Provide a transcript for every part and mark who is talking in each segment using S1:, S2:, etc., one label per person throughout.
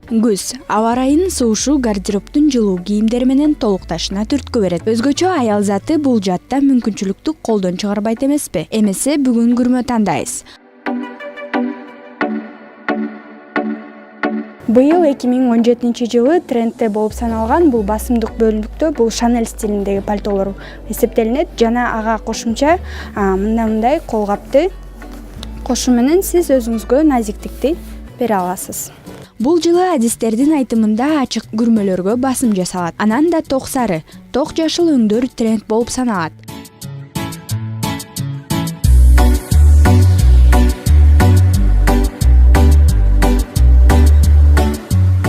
S1: Күз аба ырайынын суушу гардеробдун жылуу кийимдери менен толукташына түрткү берет. Өзгөчө аял заты бул жаатта мүмкүнчүлүктү колдон чыгарбайт эмеспи? Эмесе бүгүн күрмө тандайбыз. Быйыл 2017-жылы трендте болуп саналган бул басымдык бөлүктө бул Chanel стилиндеги пальтолор эсептелинет жана ага кошумча мындай колгапты кошуу менен сиз өзүңүзгө назиктикти бере аласыз. Бул жылы адистердин айтымында ачык күрмөлөргө басым жасалат. Анан да ток сары, ток жашыл өңдөр тренд болуп саналат.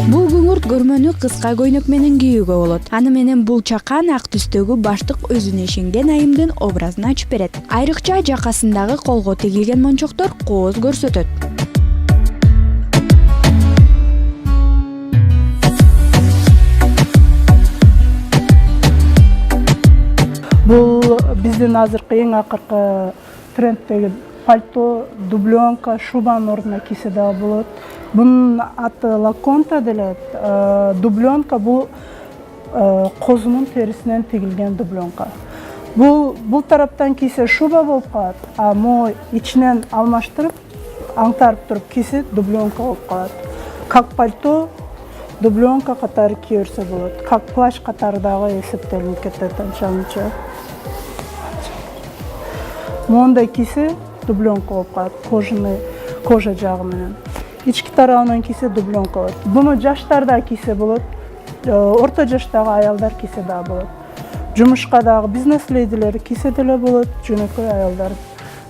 S1: Бул күңүрт көрмөнү кыска көйнөк менен кийүүгө болот. Аны менен бул чакан ак түстөгү баштык өзүнө ишенген айымдын образын ачып берет. Айрыкча жакасындагы колго тигилген мончоктор кооз көрсөтөт.
S2: Бул биздин азыркы эң акыркы трендтеги пальто, дубленка, шубанын ордуна кийсе дагы болот. Бунун аты лаконта делет. Дубленка бул козунун терисинен тигилген дубленка. Бул тараптан кийсе шуба болуп калат, а могу ичинен алмаштырып, аңтарып туруп кийсе дубленка болуп калат. Как пальто, дубленка катары кие берсе болот. Как плащ катары дагы эсептелип кетет анча-мынча. Мондай кийсе дубленка болуп калат, кожа жагы менен. Ички тарабынан кийсе дубленка болот. Буну жаштар да кийсе болот, орто жаштагы аялдар кийсе дагы болот. Жумушка дагы бизнес-ледилер кийсе деле болот, жөнөкөй аялдар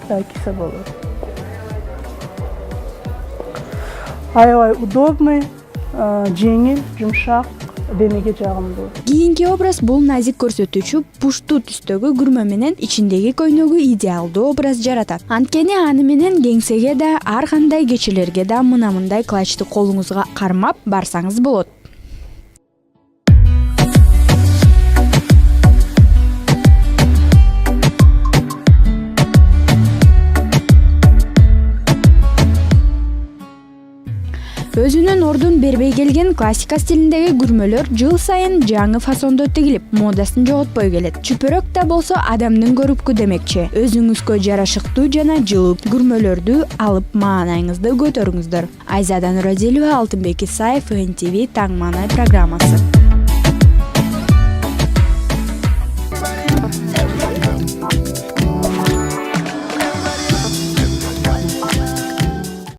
S2: да кийсе болот. Аябай удобный, жеңил, жумшак, денеге жагымдуу.
S1: Кийинки образ бул назик көрсөтүүчү пушту түстөгү күрмө менен ичиндеги көйнөгү идеалдуу образ жаратат. Анткени аны менен кеңсеге да, ар кандай кечелерге да мындай клатчты колуңузга кармап барсаңыз болот. Өзүнүн ордун бербей келген классика стилиндеги күрмөлөр жыл сайын жаңы фасондо тигилип, модасын жоготпой келет. Чүпөрөк да болсо адамдын көрүпкү демекчи. Өзүңүзгө жарашыктуу жана жылуу күрмөлөрдү алып маанайыңызды көтөрүңүздөр. Айзада Нуразилова, Алтынбек Исаев, НТВ Таң Маанай программасы.